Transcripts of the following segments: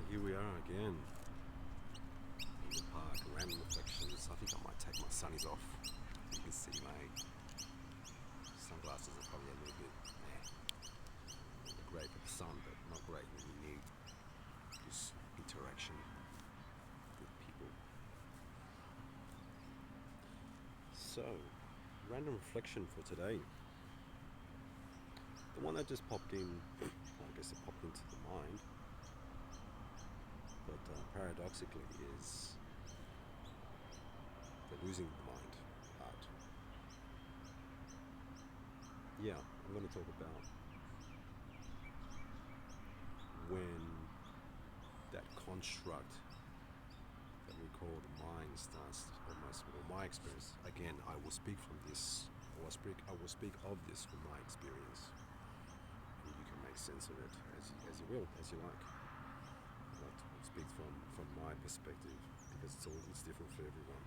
Alright, here we are again in the park, random reflections. I think I might take my sunnies off. You can see my sunglasses are probably a little bit great for the sun, but not great when you need this interaction with people. So, random reflection for today. The one that just popped in, I guess it popped into the mind, but paradoxically is the losing the mind part. Yeah, I'm going to talk about when that construct that we call the mind starts almost, well, my experience, again, I will speak from this, or I will speak of this from my experience, and you can make sense of it as you will, as you like. I like to speak from my perspective, because it's different for everyone.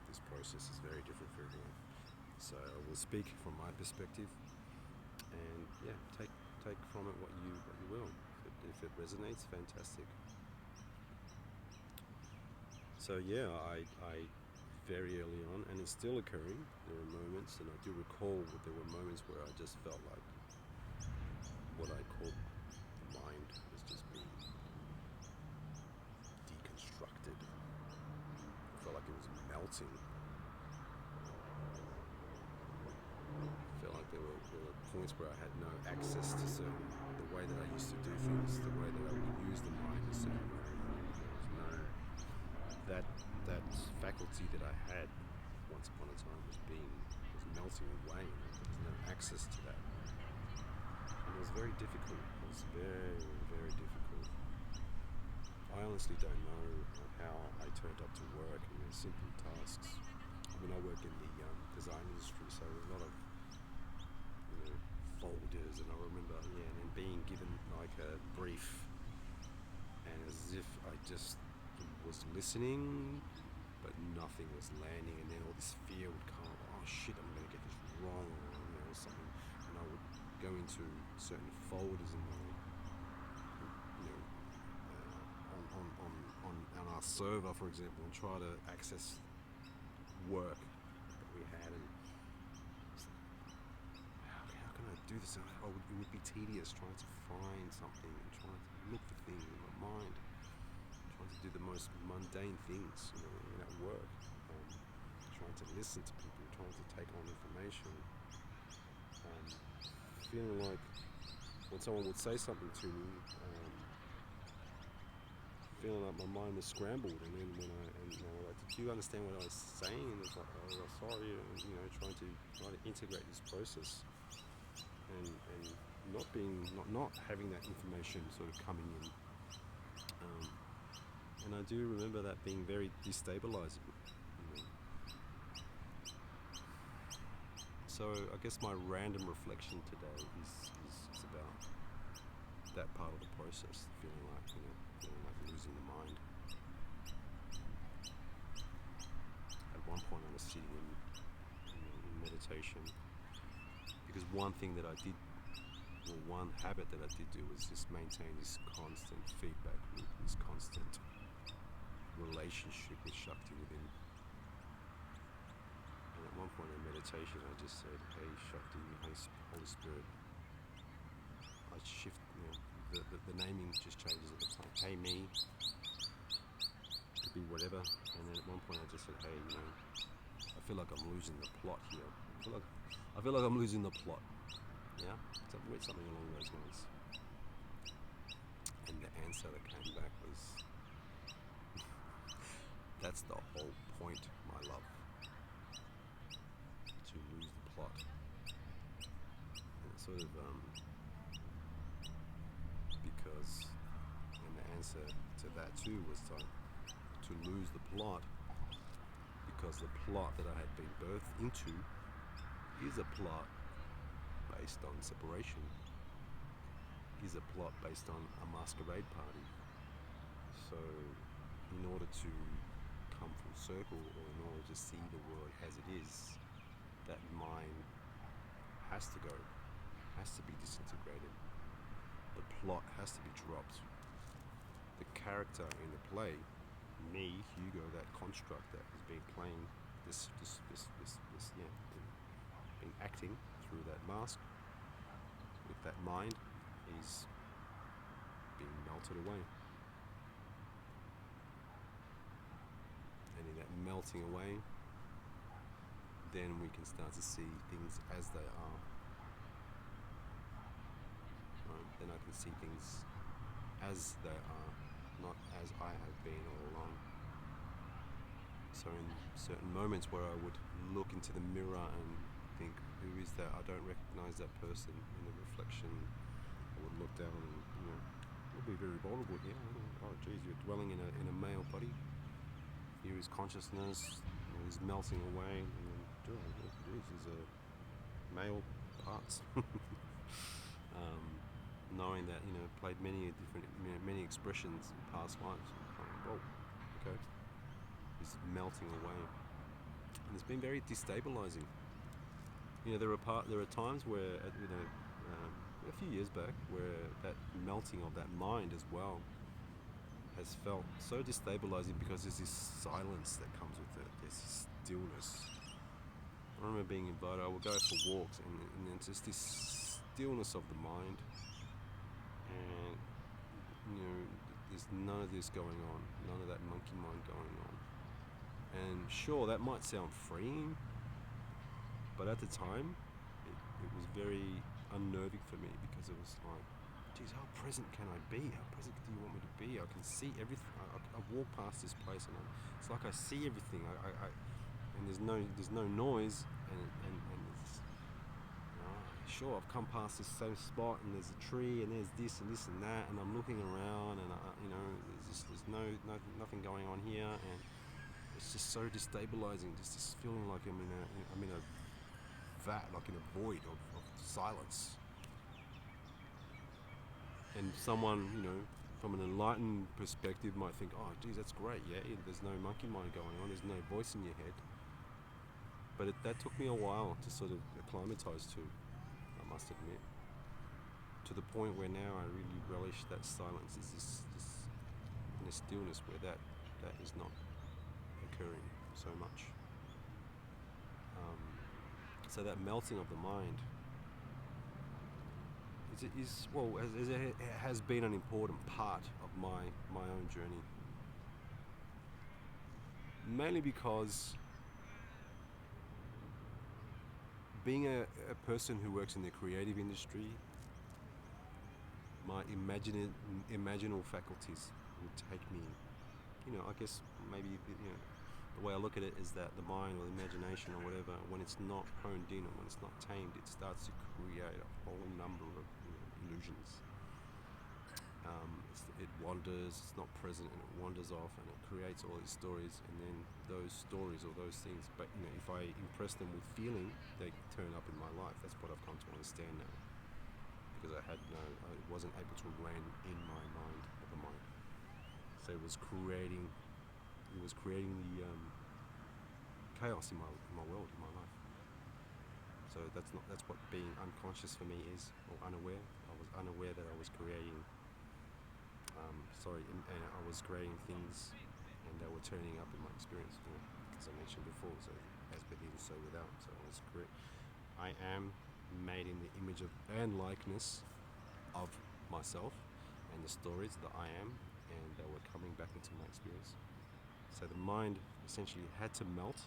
This process is very different for everyone. So I will speak from my perspective, and yeah, take from it what you will. If it resonates, fantastic. So yeah, I very early on, and it's still occurring, there were moments, and I do recall that there were moments where I just felt like what I call the mind was just being deconstructed. I felt like it was melting. I felt like there were points where I had no access to the way that I used to do things, the way that I would use the mind a certain way. There was no that faculty that I had once upon a time was melting away, and there was no access to that. And it was very difficult. It was very, very difficult. I honestly don't know how I turned up to work in simple tasks. I mean, I work in the design industry, so there's a lot of folders, and I remember and then being given like a brief, and as if I just was listening, but nothing was landing, and then all this fear would come. Oh shit, I'm going to get this wrong, or something. And I would go into certain folders in on our server, for example, and try to access work that we had, and how can I do this? It would be tedious trying to find something and trying to look for things in my mind, trying to do the most mundane things, at work, trying to listen to people, trying to take on information, feeling like when someone would say something to me, feeling like my mind was scrambled, and then when like, did you understand what I was saying? And it's like, oh, sorry, and trying to integrate this process, and not having that information sort of coming in. And I do remember that being very destabilizing. So I guess my random reflection today is about that part of the process, feeling like losing the mind. At one point I was sitting in meditation, because one thing that I did, or one habit that I did do, was just maintain this constant feedback loop, this constant relationship with Shakti within. And at one point in meditation I just said, hey Shakti, Holy Spirit, I shift, the naming just changes at the time. Hey me, could be whatever. And then at one point I just said, hey, I feel like I'm losing the plot here. I feel like I'm losing the plot. Yeah, something along those lines. And the answer that came back was, that's the whole point, my love, to lose the plot. And it's sort of because, and the answer to that too was to lose the plot, because the plot that I had been birthed into is a plot based on separation, is a plot based on a masquerade party. So in order to come full circle, or in order to see the world as it is, that mind has to go, has to be disintegrated. The plot has to be dropped. The character in the play, me, Hugo, that construct that has been playing this been acting through that mask with that mind, is being melted away. And in that melting away, then we can start to see things as they are. Right? Then I can see things as they are, not as I have been all along. So in certain moments where I would look into the mirror and think, who is that? I don't recognize that person in the reflection. I would look down and, you'll be very vulnerable here. Oh geez, you're dwelling in a male body. Here is consciousness, is melting away, and then, geez, these are male parts. Knowing that, played many different, many expressions in past lives. Whoa, okay. Is melting away, and it's been very destabilizing. There are times where, a few years back, where that melting of that mind as well has felt so destabilizing, because there's this silence that comes with it. There's this stillness. I remember being invited. I would go for walks, and it's just this stillness of the mind, and there's none of this going on, none of that monkey mind going on. And sure, that might sound freeing, but at the time, it was very unnerving for me, because it was like, geez, how present can I be? How present do you want me to be? I can see everything. I walk past this place, and it's like I see everything. And there's no noise, and it's, sure, I've come past this same spot, and there's a tree, and there's this and this and that, and I'm looking around, and there's nothing going on here, and it's just so destabilizing. Just this feeling like I'm in a vat, like in a void of silence. And someone, from an enlightened perspective might think, oh, geez, that's great, yeah, there's no monkey mind going on, there's no voice in your head. But that took me a while to sort of acclimatize to, I must admit. To the point where now I really relish that silence. There's this inner stillness where that is not occurring so much. So that melting of the mind has been an important part of my own journey. Mainly because being a person who works in the creative industry, my imaginal faculties would take me, I guess maybe, the way I look at it is that the mind or the imagination or whatever, when it's not honed in or when it's not tamed, it starts to create a whole number of illusions. It wanders, it's not present, and it wanders off, and it creates all these stories, and then those stories or those things, but if I impress them with feeling, they turn up in my life. That's what I've come to understand now, because I wasn't able to rein in my mind or the mind. So it was creating the chaos in my world, in my life. So that's what being unconscious for me is, or unaware. I was unaware that I was creating. And I was creating things, and they were turning up in my experience. As I mentioned before, so as within, so without. So I am made in the image of and likeness of myself, and the stories that I am, and they were coming back into my experience. So the mind essentially had to melt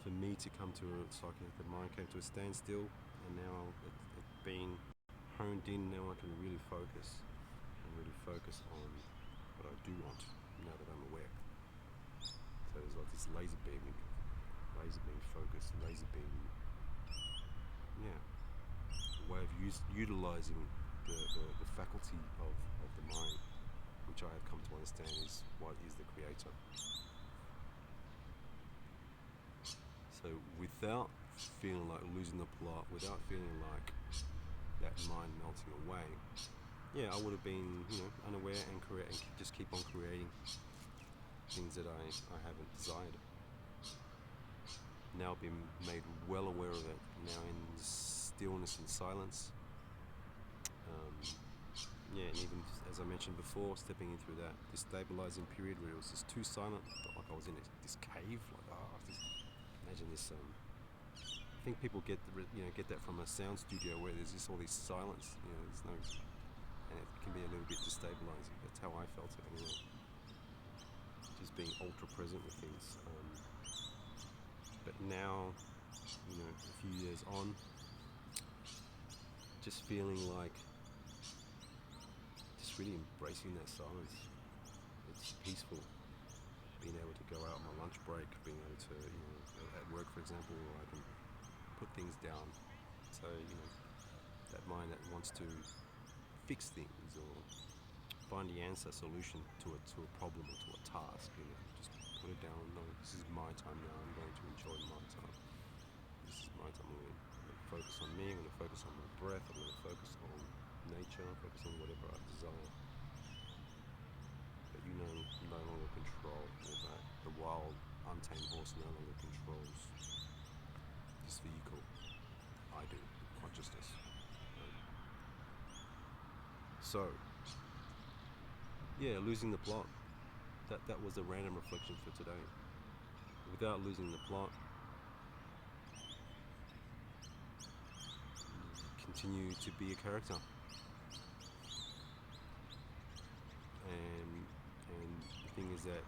for me to come to the mind came to a standstill, and now it being honed in, now I can really focus on what I do want now that I'm aware. So there's like this laser beam focus, way of utilizing the faculty of the mind, which I have come to understand is what is the creator. So without feeling like losing the plot, without feeling like that mind melting away, I would have been, unaware and just keep on creating things that I haven't desired. Now being made well aware of it, now in stillness and silence, yeah, and even as I mentioned before, stepping in through that destabilizing period where it was just too silent, felt like I was in this cave. Like, imagine this. I think people get get that from a sound studio where there's just all this silence. There's no, and it can be a little bit destabilizing. That's how I felt it anyway. Just being ultra present with things. But now, a few years on, just feeling like just really embracing that silence. It's peaceful. Being able to go out on my lunch break, being able to, at work, for example, I can put things down. So, that mind that wants to fix things or find the answer, solution to a problem or to a task, just put it down. No, this is my time now. I'm going to enjoy my time. This is my time. I'm going to focus on me. I'm going to focus on my breath. I'm going to focus on nature. Focus on whatever I desire. But you no longer control all that. The wild, untamed horse no longer controls this vehicle. I do. Consciousness. So, yeah, losing the plot. That was a random reflection for today. Without losing the plot, continue to be a character. And the thing is that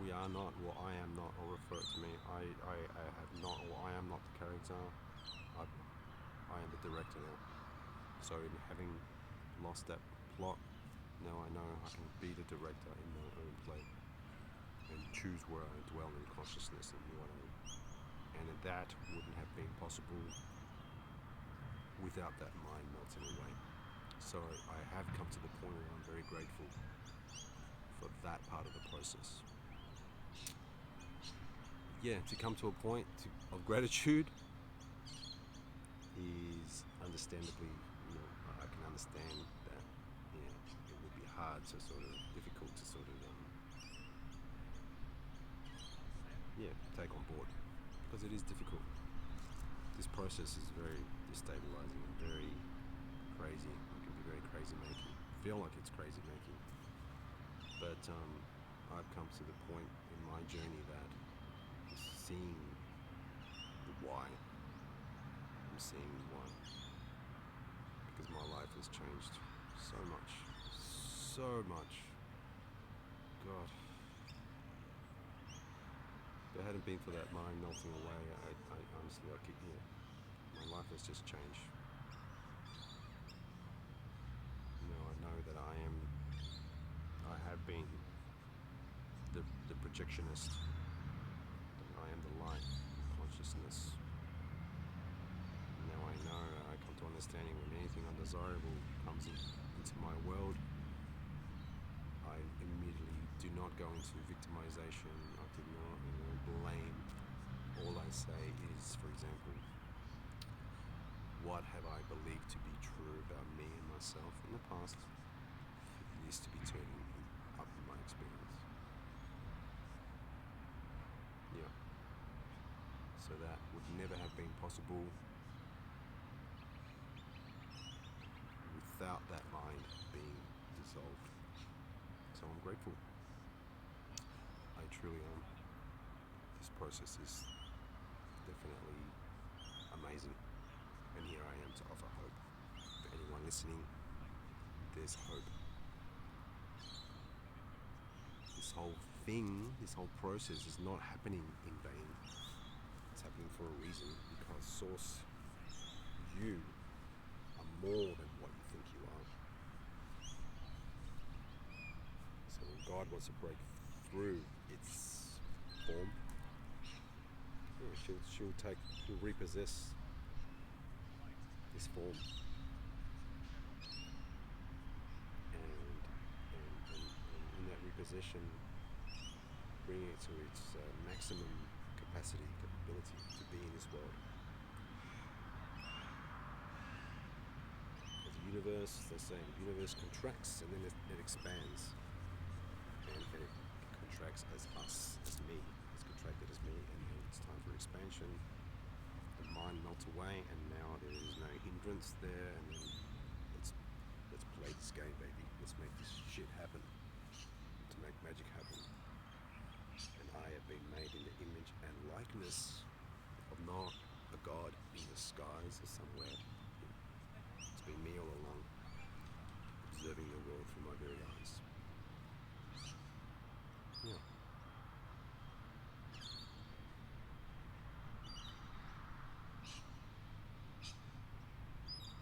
we are not, or I am not, or refer it to me, I have not, or I am not the character. I am the director now. So in having lost that plot, now I know I can be the director in my own play and choose where I dwell in consciousness and what I, and that wouldn't have been possible without that mind melting away. So I have come to the point where I'm very grateful for that part of the process. Yeah, to come to a point of gratitude is understandably, I can understand that, it would be hard to difficult to take on board, because it is difficult. This process is very destabilizing and very crazy. It can be very crazy making. Feel like it's crazy making. But I've come to the point in my journey that seeing the why. I'm seeing why. Because my life has changed so much. So much. God. If it hadn't been for that mind melting away, I honestly, my life has just changed. I know that I have been the projectionist. I am the light, consciousness. Now I know, I come to understanding when anything undesirable comes into my world, I immediately do not go into victimization. I do not blame. All I say is, for example, what have I believed to be true about me and myself in the past? It used to be turning up in my experience. Yeah. So that would never have been possible without that mind being dissolved. So I'm grateful. I truly am. This process is definitely amazing. And here I am to offer hope. For anyone listening, there's hope. This whole thing, this whole process is not happening in vain. It's happening for a reason, because Source, you are more than what you think you are. So when God wants to break through its form, she'll repossess this form, and in that repossession, bring it to its maximum capability to be in this world. The universe, they say, the universe contracts and then it expands, and it contracts as us, as me. It's contracted as me, and then it's time for expansion. The mind melts away, and now there is no hindrance there, and then let's play play this game, baby. Let's make this shit happen. To make magic happen. And I have been made in the image and likeness of not a god in the skies or somewhere,